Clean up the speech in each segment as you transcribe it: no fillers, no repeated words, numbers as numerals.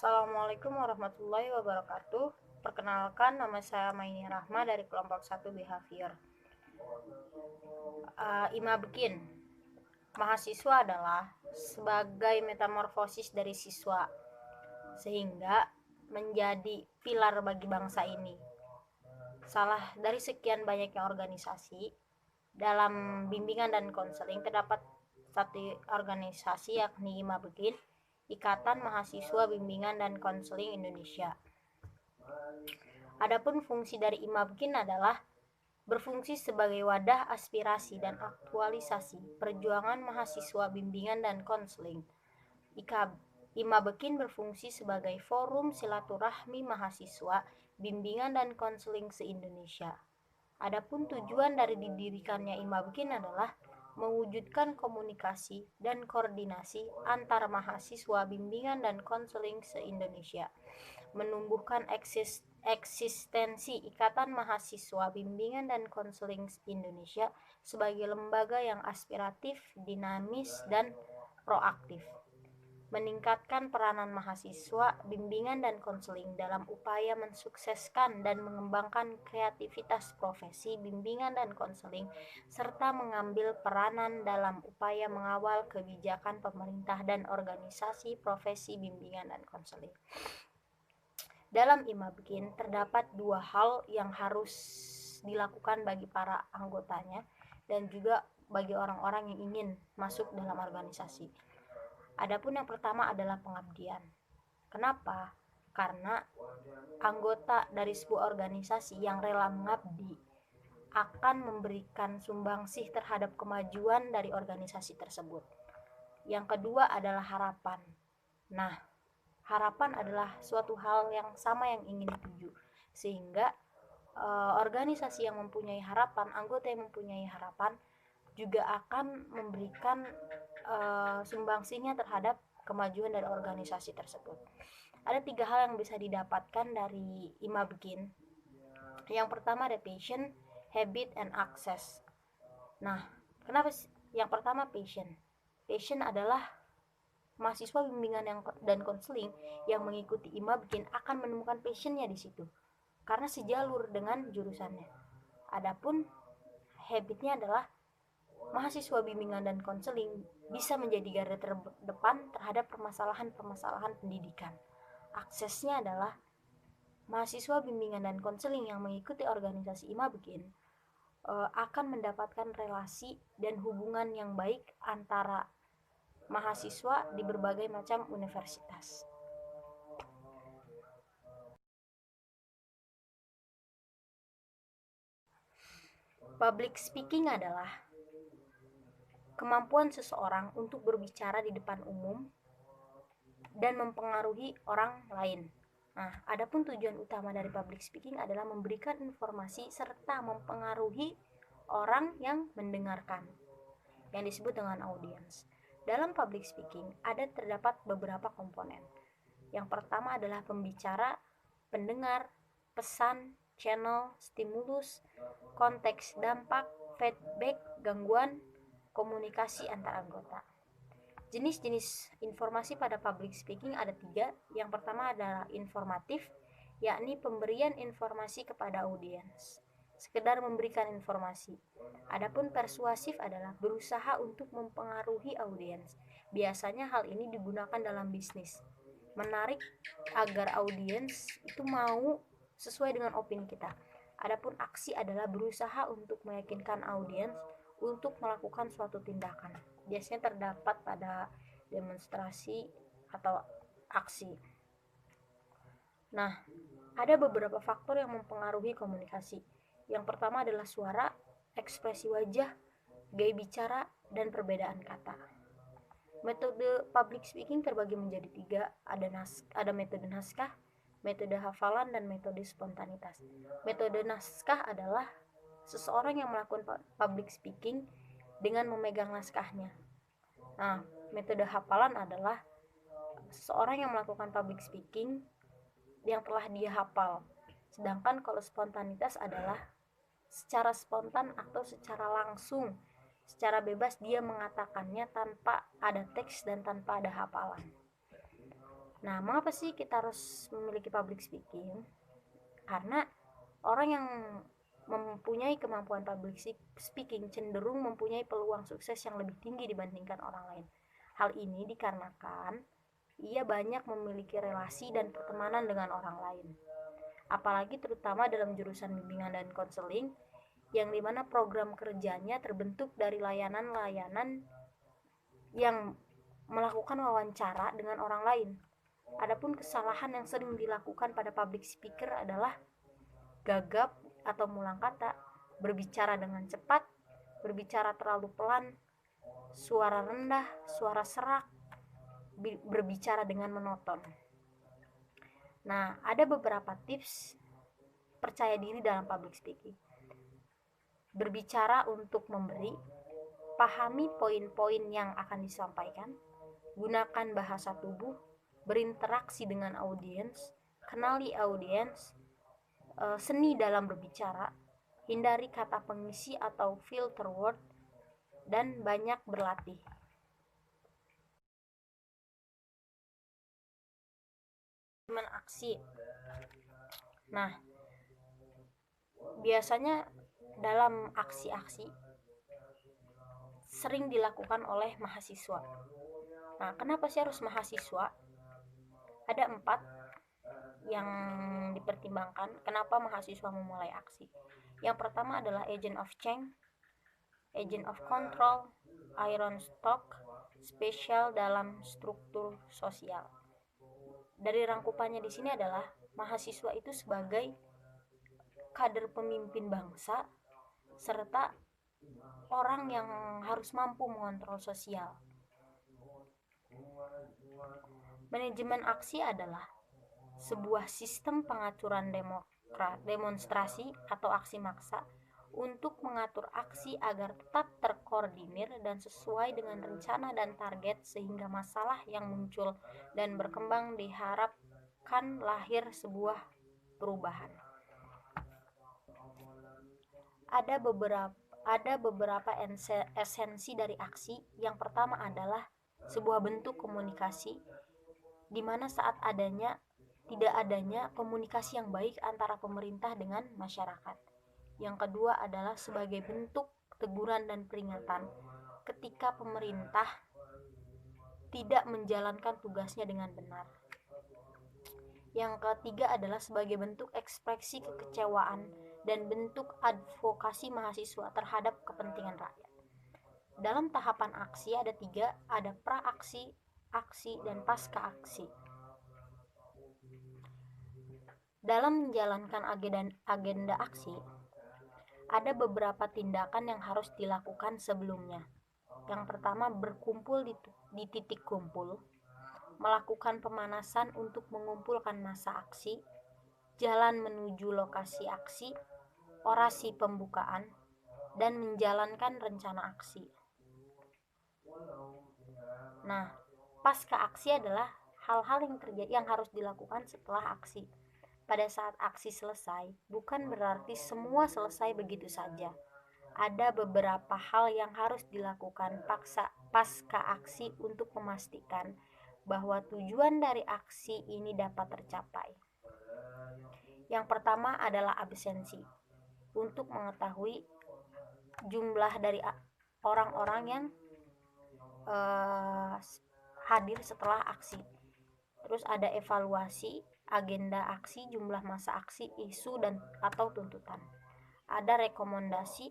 Assalamualaikum warahmatullahi wabarakatuh. Perkenalkan, nama saya Maini Rahma dari kelompok 1 Behavior. Ima Bekin. Mahasiswa adalah sebagai metamorfosis dari siswa, sehingga menjadi pilar bagi bangsa ini. Salah dari sekian banyaknya organisasi, dalam bimbingan dan konseling terdapat satu organisasi yakni Ima Bekin, Ikatan Mahasiswa Bimbingan dan Konseling Indonesia. Adapun fungsi dari IMABKIN adalah berfungsi sebagai wadah aspirasi dan aktualisasi perjuangan mahasiswa bimbingan dan konseling. IMABKIN berfungsi sebagai forum silaturahmi mahasiswa bimbingan dan konseling se-Indonesia. Adapun tujuan dari didirikannya IMABKIN adalah mewujudkan komunikasi dan koordinasi antar mahasiswa bimbingan dan konseling se-Indonesia, menumbuhkan eksistensi Ikatan Mahasiswa Bimbingan dan Konseling Indonesia sebagai lembaga yang aspiratif, dinamis, dan proaktif, meningkatkan peranan mahasiswa bimbingan dan konseling dalam upaya mensukseskan dan mengembangkan kreativitas profesi bimbingan dan konseling, serta mengambil peranan dalam upaya mengawal kebijakan pemerintah dan organisasi profesi bimbingan dan konseling. Dalam IMABKIN terdapat dua hal yang harus dilakukan bagi para anggotanya dan juga bagi orang-orang yang ingin masuk dalam organisasi. Adapun yang pertama adalah pengabdian. Kenapa? Karena anggota dari sebuah organisasi yang rela mengabdi akan memberikan sumbangsih terhadap kemajuan dari organisasi tersebut. Yang kedua adalah harapan. Nah, harapan adalah suatu hal yang sama yang ingin dituju, sehingga organisasi yang mempunyai harapan, anggota yang mempunyai harapan juga akan memberikan sumbangsihnya terhadap kemajuan dari organisasi tersebut. Ada 3 hal yang bisa didapatkan dari IMABKIN. Yang pertama ada passion, habit, and access. Nah, kenapa yang pertama passion? Passion adalah mahasiswa bimbingan dan konseling yang mengikuti IMABKIN akan menemukan passionnya di situ karena sejalur dengan jurusannya. Adapun habitnya adalah mahasiswa bimbingan dan konseling bisa menjadi garda terdepan terhadap permasalahan-permasalahan pendidikan. Aksesnya adalah mahasiswa bimbingan dan konseling yang mengikuti organisasi IMABKIN akan mendapatkan relasi dan hubungan yang baik antara mahasiswa di berbagai macam universitas. Public speaking adalah kemampuan seseorang untuk berbicara di depan umum dan mempengaruhi orang lain. Nah, adapun tujuan utama dari public speaking adalah memberikan informasi serta mempengaruhi orang yang mendengarkan, yang disebut dengan audiens. Dalam public speaking terdapat beberapa komponen. Yang pertama adalah pembicara, pendengar, pesan, channel, stimulus, konteks, dampak, feedback, gangguan, komunikasi antar anggota. Jenis-jenis informasi pada public speaking ada 3. Yang pertama adalah informatif, yakni pemberian informasi kepada audiens, sekedar memberikan informasi. Adapun persuasif adalah berusaha untuk mempengaruhi audiens. Biasanya hal ini digunakan dalam bisnis, menarik agar audiens itu mau sesuai dengan opini kita. Adapun aksi adalah berusaha untuk meyakinkan audiens untuk melakukan suatu tindakan. Biasanya terdapat pada demonstrasi atau aksi. Nah, ada beberapa faktor yang mempengaruhi komunikasi. Yang pertama adalah suara, ekspresi wajah, gaya bicara, dan perbedaan kata. Metode public speaking terbagi menjadi 3. Ada metode naskah, metode hafalan, dan metode spontanitas. Metode naskah adalah seseorang yang melakukan public speaking dengan memegang naskahnya. Nah, metode hafalan adalah seseorang yang melakukan public speaking yang telah dia hafal. Sedangkan kalau spontanitas adalah secara spontan atau secara langsung, secara bebas dia mengatakannya tanpa ada teks dan tanpa ada hafalan. Nah, mengapa sih kita harus memiliki public speaking? Karena orang yang mempunyai kemampuan public speaking cenderung mempunyai peluang sukses yang lebih tinggi dibandingkan orang lain. Hal ini dikarenakan ia banyak memiliki relasi dan pertemanan dengan orang lain. Apalagi terutama dalam jurusan bimbingan dan konseling, yang dimana program kerjanya terbentuk dari layanan-layanan yang melakukan wawancara dengan orang lain. Adapun kesalahan yang sering dilakukan pada public speaker adalah gagap atau ngulang kata, berbicara dengan cepat, berbicara terlalu pelan, suara rendah, suara serak, berbicara dengan monoton. Nah, ada beberapa tips percaya diri dalam public speaking. Berbicara untuk memberi, pahami poin-poin yang akan disampaikan, gunakan bahasa tubuh, berinteraksi dengan audiens, kenali audiens, seni dalam berbicara, hindari kata pengisi atau filter word, dan banyak berlatih. Aksi. Nah, biasanya dalam aksi-aksi sering dilakukan oleh mahasiswa. Nah, kenapa sih harus mahasiswa? Ada 4 yang dipertimbangkan kenapa mahasiswa memulai aksi. Yang pertama adalah agent of change, agent of control, iron stock, spesial dalam struktur sosial. Dari rangkupannya di sini adalah mahasiswa itu sebagai kader pemimpin bangsa serta orang yang harus mampu mengontrol sosial. Manajemen aksi adalah sebuah sistem pengaturan demonstrasi atau aksi maksa untuk mengatur aksi agar tetap terkoordinir dan sesuai dengan rencana dan target sehingga masalah yang muncul dan berkembang diharapkan lahir sebuah perubahan. Ada beberapa esensi dari aksi. Yang pertama adalah sebuah bentuk komunikasi di mana saat tidak adanya komunikasi yang baik antara pemerintah dengan masyarakat. Yang kedua adalah sebagai bentuk teguran dan peringatan ketika pemerintah tidak menjalankan tugasnya dengan benar. Yang ketiga adalah sebagai bentuk ekspresi kekecewaan dan bentuk advokasi mahasiswa terhadap kepentingan rakyat. Dalam tahapan aksi ada 3, ada pra-aksi, aksi, dan pasca aksi. Dalam menjalankan agenda aksi, ada beberapa tindakan yang harus dilakukan sebelumnya. Yang pertama, berkumpul di titik kumpul, melakukan pemanasan untuk mengumpulkan massa aksi, jalan menuju lokasi aksi, orasi pembukaan, dan menjalankan rencana aksi. Nah, pasca aksi adalah hal-hal yang harus dilakukan setelah aksi. Pada saat aksi selesai, bukan berarti semua selesai begitu saja. Ada beberapa hal yang harus dilakukan pasca aksi untuk memastikan bahwa tujuan dari aksi ini dapat tercapai. Yang pertama adalah absensi, untuk mengetahui jumlah dari orang-orang yang hadir setelah aksi. Terus ada evaluasi agenda aksi, jumlah masa aksi, isu dan atau tuntutan. Ada rekomendasi.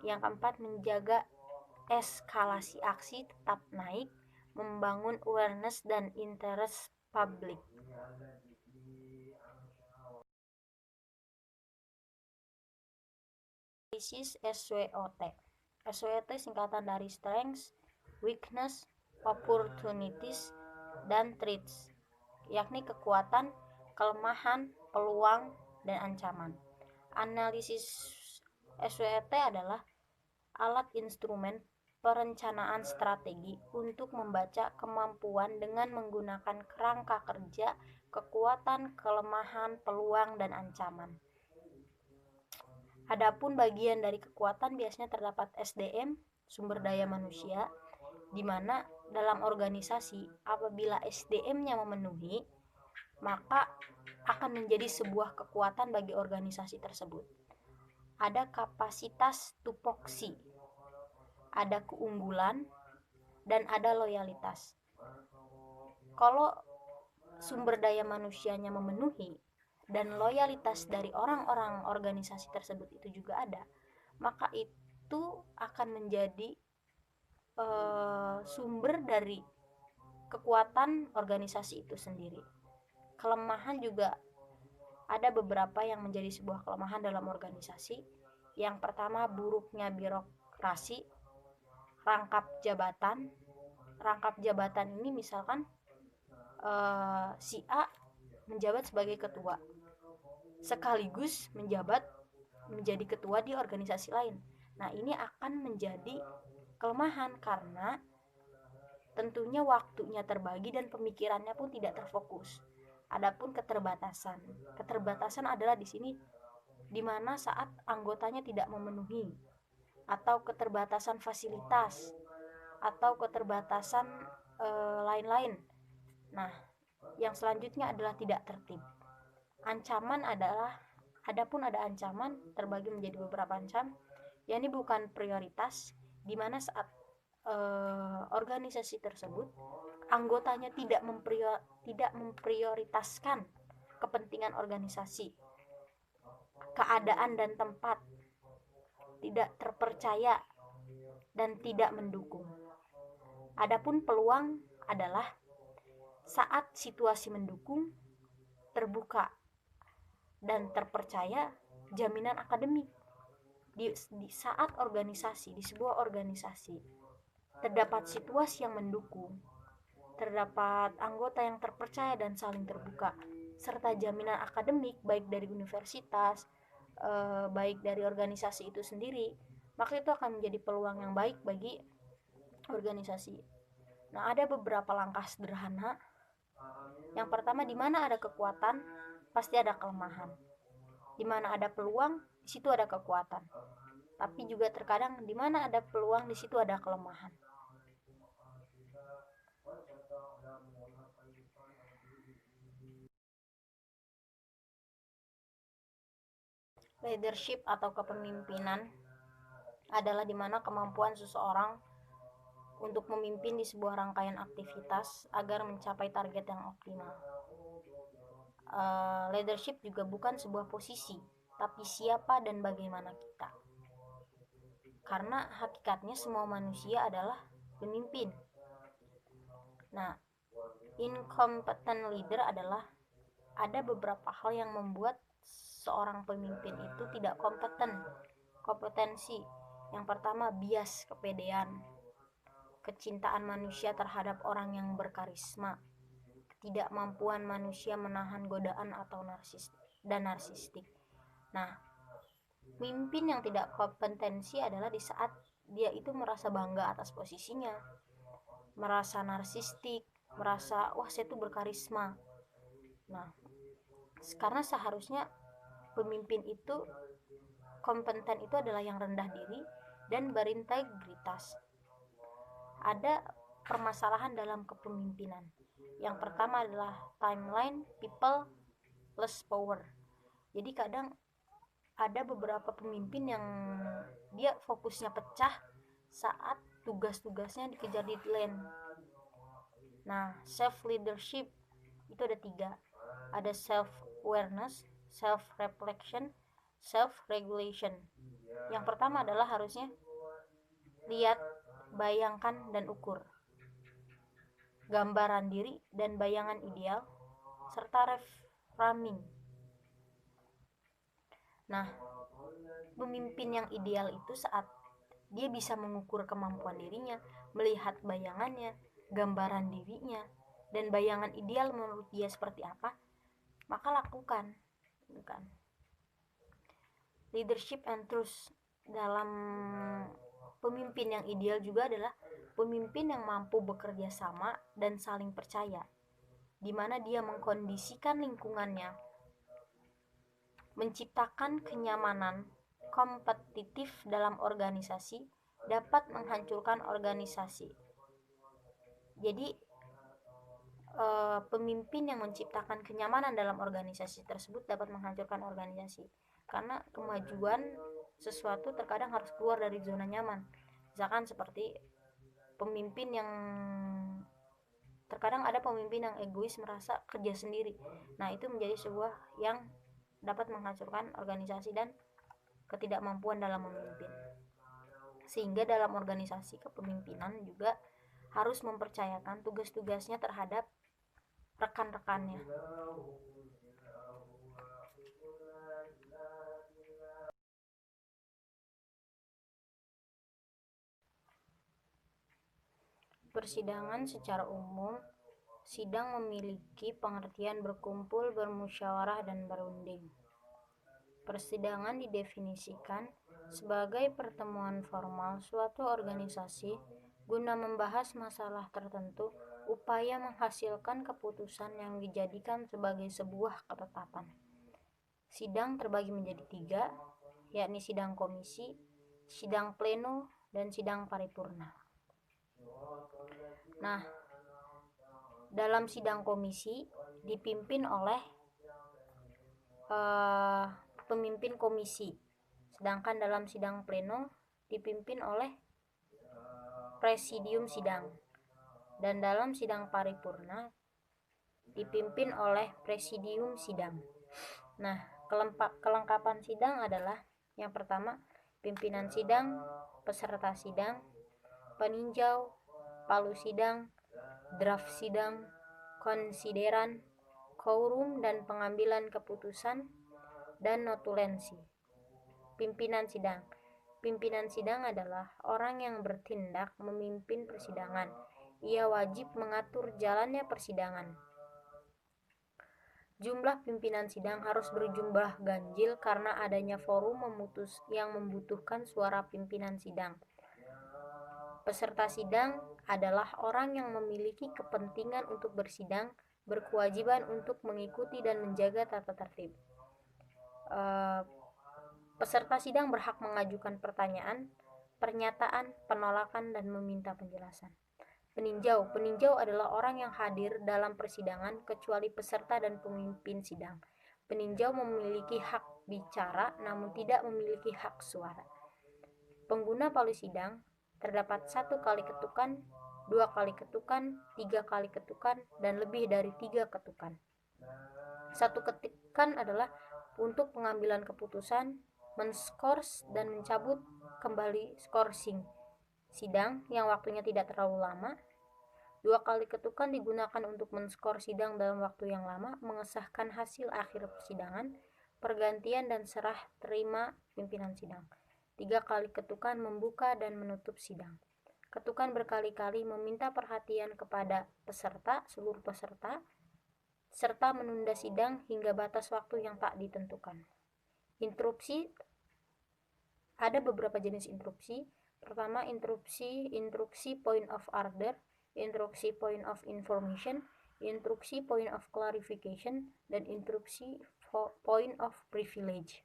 Yang keempat, menjaga eskalasi aksi tetap naik, membangun awareness dan interest publik. Analisis SWOT. SWOT singkatan dari strengths, weakness, opportunities, dan threats, yakni kekuatan, kelemahan, peluang, dan ancaman. Analisis SWOT adalah alat instrumen perencanaan strategi untuk membaca kemampuan dengan menggunakan kerangka kerja, kekuatan, kelemahan, peluang, dan ancaman. Adapun bagian dari kekuatan biasanya terdapat SDM, sumber daya manusia, di mana dalam organisasi apabila SDM-nya memenuhi, maka akan menjadi sebuah kekuatan bagi organisasi tersebut. Ada kapasitas tupoksi, ada keunggulan, dan ada loyalitas. Kalau sumber daya manusianya memenuhi dan loyalitas dari orang-orang organisasi tersebut itu juga ada, maka itu akan menjadi sumber dari kekuatan organisasi itu sendiri. Kelemahan juga ada beberapa yang menjadi sebuah kelemahan dalam organisasi. Yang pertama, buruknya birokrasi, rangkap jabatan. Rangkap jabatan ini misalkan si A menjabat sebagai ketua, sekaligus menjadi ketua di organisasi lain. Nah, ini akan menjadi kelemahan karena tentunya waktunya terbagi dan pemikirannya pun tidak terfokus. Adapun keterbatasan adalah di sini di mana saat anggotanya tidak memenuhi, atau keterbatasan fasilitas, atau keterbatasan lain-lain. Nah, yang selanjutnya adalah tidak tertib. Ancaman adalah, adapun ada ancaman terbagi menjadi beberapa ancam, yakni bukan prioritas, di mana saat organisasi tersebut anggotanya tidak memprioritaskan kepentingan organisasi, keadaan dan tempat, tidak terpercaya dan tidak mendukung. Adapun peluang adalah saat situasi mendukung, terbuka dan terpercaya, jaminan akademik. Di saat organisasi, di sebuah organisasi terdapat situasi yang mendukung, terdapat anggota yang terpercaya dan saling terbuka, serta jaminan akademik baik dari universitas, baik dari organisasi itu sendiri, maka itu akan menjadi peluang yang baik bagi organisasi. Nah, ada beberapa langkah sederhana. Yang pertama, di mana ada kekuatan, pasti ada kelemahan. Di mana ada peluang, di situ ada kekuatan. Tapi juga terkadang di mana ada peluang, di situ ada kelemahan. Leadership atau kepemimpinan adalah dimana kemampuan seseorang untuk memimpin di sebuah rangkaian aktivitas agar mencapai target yang optimal. Leadership juga bukan sebuah posisi, tapi siapa dan bagaimana kita. Karena hakikatnya semua manusia adalah pemimpin. Nah, incompetent leader adalah ada beberapa hal yang membuat seorang pemimpin itu tidak kompetensi. Yang pertama, bias kepedean, kecintaan manusia terhadap orang yang berkarisma, ketidakmampuan manusia menahan godaan atau narsistik. Nah, pemimpin yang tidak kompetensi adalah di saat dia itu merasa bangga atas posisinya, merasa narsistik, merasa wah saya tuh berkarisma. Nah, karena seharusnya pemimpin itu kompeten itu adalah yang rendah diri dan berintegritas. Ada permasalahan dalam kepemimpinan. Yang pertama adalah timeline, people, less power. Jadi kadang ada beberapa pemimpin yang dia fokusnya pecah saat tugas-tugasnya dikejar deadline. Nah, self leadership itu ada 3. Ada self awareness, self reflection, self regulation. Yang pertama adalah harusnya lihat, bayangkan dan ukur gambaran diri dan bayangan ideal, serta reframing. Nah, pemimpin yang ideal itu saat dia bisa mengukur kemampuan dirinya, melihat bayangannya, gambaran dirinya, dan bayangan ideal menurut dia seperti apa, maka lakukan. Bukan. Leadership and trust dalam pemimpin yang ideal juga adalah pemimpin yang mampu bekerja sama dan saling percaya, di mana dia mengkondisikan lingkungannya, menciptakan kenyamanan. Kompetitif dalam organisasi dapat menghancurkan organisasi. Jadi pemimpin yang menciptakan kenyamanan dalam organisasi tersebut dapat menghancurkan organisasi, karena kemajuan sesuatu terkadang harus keluar dari zona nyaman. Misalkan seperti pemimpin yang terkadang ada pemimpin yang egois, merasa kerja sendiri. Nah, itu menjadi sebuah yang dapat menghancurkan organisasi dan ketidakmampuan dalam memimpin. Sehingga dalam organisasi kepemimpinan juga harus mempercayakan tugas-tugasnya terhadap rekan-rekannya. Persidangan secara umum, sidang memiliki pengertian berkumpul, bermusyawarah, dan berunding. Persidangan didefinisikan sebagai pertemuan formal suatu organisasi guna membahas masalah tertentu, upaya menghasilkan keputusan yang dijadikan sebagai sebuah ketetapan. Sidang terbagi menjadi 3, yakni sidang komisi, sidang pleno, dan sidang paripurna. Nah, dalam sidang komisi dipimpin oleh pemimpin komisi, sedangkan dalam sidang pleno dipimpin oleh presidium sidang, dan dalam sidang paripurna dipimpin oleh presidium sidang. Nah, kelengkapan sidang adalah yang pertama, pimpinan sidang, peserta sidang, peninjau, palu sidang, draft sidang, konsideran, quorum dan pengambilan keputusan, dan notulensi. Pimpinan sidang. Pimpinan sidang adalah orang yang bertindak memimpin persidangan. Ia wajib mengatur jalannya persidangan. Jumlah pimpinan sidang harus berjumlah ganjil karena adanya forum yang membutuhkan suara pimpinan sidang. Peserta sidang adalah orang yang memiliki kepentingan untuk bersidang, berkewajiban untuk mengikuti dan menjaga tata tertib. Peserta sidang berhak mengajukan pertanyaan, pernyataan, penolakan, dan meminta penjelasan. Peninjau. Peninjau adalah orang yang hadir dalam persidangan kecuali peserta dan pemimpin sidang. Peninjau memiliki hak bicara namun tidak memiliki hak suara. Pengguna palu sidang terdapat 1 kali ketukan, 2 kali ketukan, 3 kali ketukan, dan lebih dari 3 ketukan. 1 ketukan adalah untuk pengambilan keputusan, menskors dan mencabut kembali skorsing sidang yang waktunya tidak terlalu lama. 2 kali ketukan digunakan untuk menskor sidang dalam waktu yang lama, mengesahkan hasil akhir persidangan, pergantian dan serah terima pimpinan sidang. 3 kali ketukan membuka dan menutup sidang. Ketukan berkali-kali meminta perhatian kepada seluruh peserta, serta menunda sidang hingga batas waktu yang tak ditentukan. Interupsi. Ada beberapa jenis interupsi. Pertama, instruksi point of order, instruksi point of information, instruksi point of clarification, dan instruksi point of privilege.